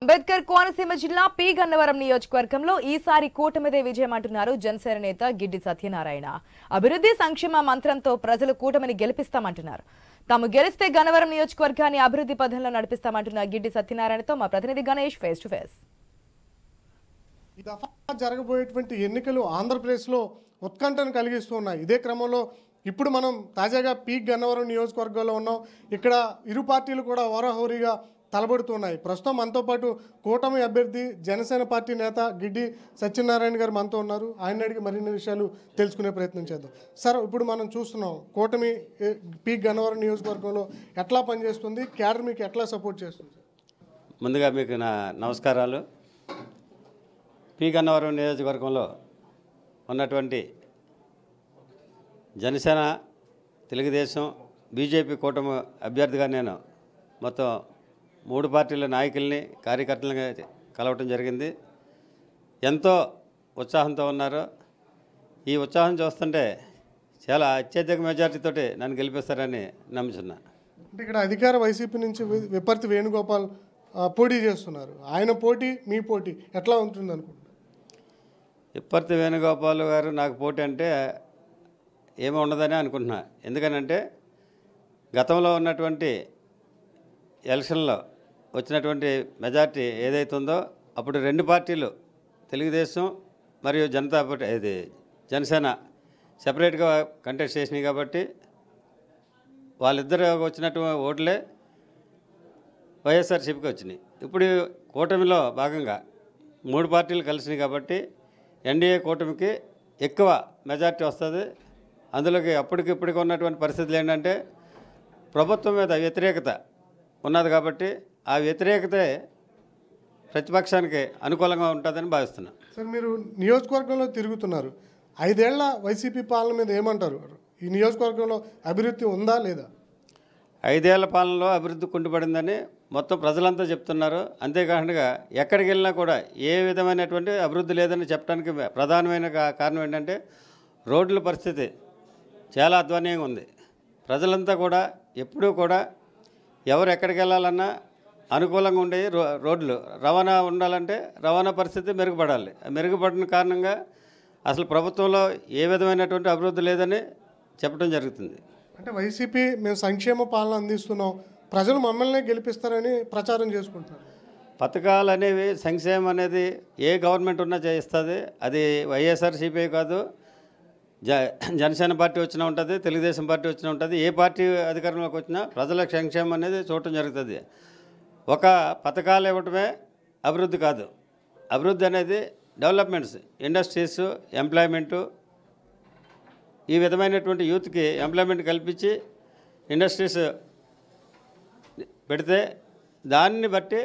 అంబేద్కర్ కోనసీమ జిల్లా పి గన్నవరం నియోజకవర్గంలో ఈసారి కూటమిదే విజయం అంటున్నారు జనసేన నేత గిడ్డి సత్యనారాయణ. అభివృద్ధి సంక్షేమ మంత్రంతో ప్రజలు కూటమిని గెలిపిస్తామంటున్నారు. తాము గెలిస్తే గన్నవరం నియోజకవర్గాన్ని అభివృద్ధి పథంలో నడిపిస్తామంటున్న గిడ్డి సత్యనారాయణతో మా ప్రతినిధి గణేష్ ఫేస్ టు ఫేస్. ఈ దఫా జరగబోయేటువంటి ఎన్నికలు ఆంధ్రప్రదేశ్లో ఉత్కంఠను కలిగిస్తున్నాయి. ఇదే క్రమంలో ఇప్పుడు మనం తాజాగా పి గన్నవరం నియోజకవర్గంలో ఉన్నాం. ఇక్కడ ఇరు పార్టీలు కూడా హోరాహోరీగా తలబడుతున్నాయి. ప్రస్తుతం మనతో పాటు కూటమి అభ్యర్థి జనసేన పార్టీ నేత గిడ్డి సత్యనారాయణ గారు మనతో ఉన్నారు. ఆయన అడిగి మరిన్ని విషయాలు తెలుసుకునే ప్రయత్నం చేద్దాం. సార్, ఇప్పుడు మనం చూస్తున్నాం కూటమి పి గన్నవరం నియోజకవర్గంలో ఎట్లా పనిచేస్తుంది, క్యాడర్ మీకు ఎట్లా సపోర్ట్ చేస్తుంది? ముందుగా మీకు నా నమస్కారాలు. పి గన్నవరం నియోజకవర్గంలో ఉన్నటువంటి జనసేన, తెలుగుదేశం, బీజేపీ కూటమి అభ్యర్థిగా నేను మొత్తం 3 పార్టీల నాయకుల్ని, కార్యకర్తలని కలవటం జరిగింది. ఎంతో ఉత్సాహంతో ఉన్నారు. ఈ ఉత్సాహం చూస్తుంటే చాలా అత్యధిక మెజార్టీతోటి నన్ను గెలిపిస్తారని నమ్ముతున్నా. అంటే ఇక్కడ అధికార వైసీపీ నుంచి విపర్తి వేణుగోపాల్ పోటీ చేస్తున్నారు. ఆయన పోటీ మీ పోటీ ఎట్లా ఉంటుంది అనుకుంటున్నారు? విపర్తి వేణుగోపాల్ గారు నాకు పోటీ అంటే ఏమీ ఉండదని అనుకుంటున్నా. ఎందుకనంటే గతంలో ఉన్నటువంటి ఎలక్షన్లో వచ్చినటువంటి మెజార్టీ ఏదైతుందో అప్పుడు 2 పార్టీలు తెలుగుదేశం మరియు జనతా పార్టీ ఇది జనసేన సెపరేట్గా కంటెస్ట్ చేసినాయి. కాబట్టి వాళ్ళిద్దరు వచ్చినటువంటి ఓట్లే వైఎస్ఆర్సీపీకి వచ్చినాయి. ఇప్పుడు కూటమిలో భాగంగా 3 పార్టీలు కలిసినాయి కాబట్టి ఎన్డీఏ కూటమికి ఎక్కువ మెజార్టీ వస్తుంది. అందులోకి అప్పటికిప్పటికి ఉన్నటువంటి పరిస్థితులు ఏంటంటే ప్రభుత్వం మీద వ్యతిరేకత ఉన్నది. కాబట్టి ఆ వ్యతిరేకతే ప్రతిపక్షానికి అనుకూలంగా ఉంటుందని భావిస్తున్నాను. సార్, మీరు నియోజకవర్గంలో తిరుగుతున్నారు. 5 ఏళ్ల వైసీపీ పాలన మీద ఏమంటారు? ఈ నియోజకవర్గంలో అభివృద్ధి ఉందా లేదా? 5 ఏళ్ల పాలనలో అభివృద్ధి కుంటుపడిందని మొత్తం ప్రజలంతా చెప్తున్నారు. అంతేకాకుండా ఎక్కడికి వెళ్ళినా కూడా ఏ విధమైనటువంటి అభివృద్ధి లేదని చెప్పడానికి ప్రధానమైన కారణం ఏంటంటే రోడ్ల పరిస్థితి చాలా అధ్వాన్యంగా ఉంది. ప్రజలంతా కూడా ఎప్పుడూ కూడా ఎవరు ఎక్కడికి వెళ్ళాలన్నా అనుకూలంగా ఉండే రోడ్లు రవాణా ఉండాలంటే రవాణా పరిస్థితి మెరుగుపడాలి. మెరుగుపడిన కారణంగా అసలు ప్రభుత్వంలో ఏ విధమైనటువంటి అభివృద్ధి లేదని చెప్పడం జరుగుతుంది. అంటే వైసీపీ మేము సంక్షేమ పాలన అందిస్తున్నాం, ప్రజలు మమ్మల్ని గెలిపిస్తారని ప్రచారం చేసుకుంటున్నారు. పథకాలు అనేవి, సంక్షేమం అనేది ఏ గవర్నమెంట్ ఉన్నా చేయిస్తుంది. అది వైఎస్ఆర్సీపీ కాదు, జనసేన పార్టీ వచ్చినా ఉంటుంది, తెలుగుదేశం పార్టీ వచ్చినా ఉంటుంది. ఏ పార్టీ అధికారంలోకి వచ్చినా ప్రజల సంక్షేమం అనేది చూడటం జరుగుతుంది. ఒక పథకాలు ఇవ్వటమే అభివృద్ధి కాదు. అభివృద్ధి అనేది డెవలప్మెంట్స్, ఇండస్ట్రీస్, ఎంప్లాయ్మెంటు, ఈ విధమైనటువంటి యూత్కి ఎంప్లాయ్మెంట్ కల్పించి ఇండస్ట్రీస్ పెడితే దాన్ని బట్టి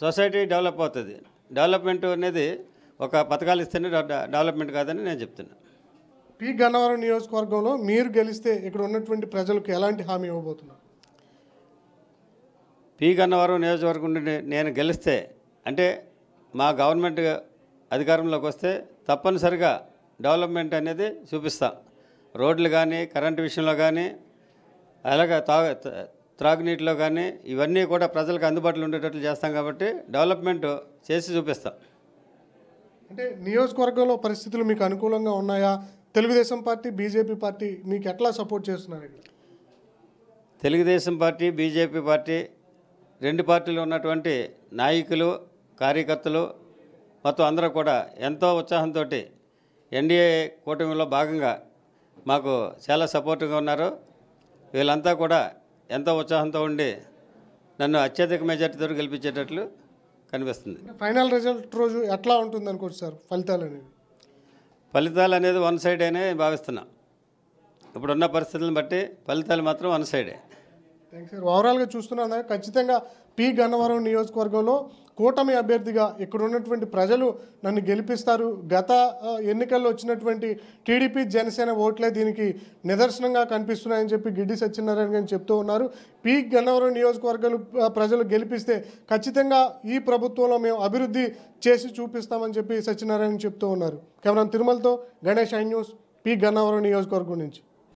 సొసైటీ డెవలప్ అవుతుంది. డెవలప్మెంట్ అనేది ఒక పథకాలు ఇస్తేనే డెవలప్మెంట్ కాదని నేను చెప్తున్నాను. పి గన్నవరం నియోజకవర్గంలో మీరు గెలిస్తే ఇక్కడ ఉన్నటువంటి ప్రజలకు ఎలాంటి హామీ ఇవ్వబోతున్నారు? పి గన్నవరం నియోజకవర్గం నుండి నేను గెలిస్తే అంటే మా గవర్నమెంట్ అధికారంలోకి వస్తే తప్పనిసరిగా డెవలప్మెంట్ అనేది చూపిస్తాం. రోడ్లు కానీ, కరెంటు విషయంలో కానీ, అలాగే త్రాగునీటిలో కానీ ఇవన్నీ కూడా ప్రజలకు అందుబాటులో ఉండేటట్లు చేస్తాం. కాబట్టి డెవలప్మెంట్ చేసి చూపిస్తాం. అంటే నియోజకవర్గంలో పరిస్థితులు మీకు అనుకూలంగా ఉన్నాయా? తెలుగుదేశం పార్టీ, బీజేపీ పార్టీ మీకు ఎట్లా సపోర్ట్ చేస్తున్నారు? తెలుగుదేశం పార్టీ, బీజేపీ పార్టీ 2 పార్టీలు ఉన్నటువంటి నాయకులు, కార్యకర్తలు మొత్తం అందరూ కూడా ఎంతో ఉత్సాహంతో ఎన్డీఏ కూటమిలో భాగంగా మాకు చాలా సపోర్ట్గా ఉన్నారు. వీళ్ళంతా కూడా ఎంతో ఉత్సాహంతో ఉండి నన్ను అత్యధిక మెజార్టీతో గెలిపించేటట్లు కనిపిస్తుంది. ఫైనల్ రిజల్ట్ రోజు ఎట్లా ఉంటుంది అనుకోవచ్చు సార్? ఫలితాలు అనేది వన్ సైడ్ అనే భావిస్తున్నాం. ఇప్పుడున్న పరిస్థితులను బట్టి ఫలితాలు మాత్రం వన్ సైడే. Thanks sir. ఓవరాల్గా చూస్తున్నాను ఖచ్చితంగా పి గన్నవరం నియోజకవర్గంలో కూటమి అభ్యర్థిగా ఇక్కడ ఉన్నటువంటి ప్రజలు నన్ను గెలిపిస్తారు. గత ఎన్నికల్లో వచ్చినటువంటి టీడీపీ, జనసేన ఓట్లే దీనికి నిదర్శనంగా కనిపిస్తున్నాయని చెప్పి గిడ్డి సత్యనారాయణ గారు చెప్తూ ఉన్నారు. పి గన్నవరం నియోజకవర్గాలు ప్రజలు గెలిపిస్తే ఖచ్చితంగా ఈ ప్రభుత్వంలో మేము అభివృద్ధి చేసి చూపిస్తామని చెప్పి సత్యనారాయణ చెప్తూ ఉన్నారు. కెమెరా తిరుమలతో Ganesh, I news, P Gannavaram నియోజకవర్గం నుంచి.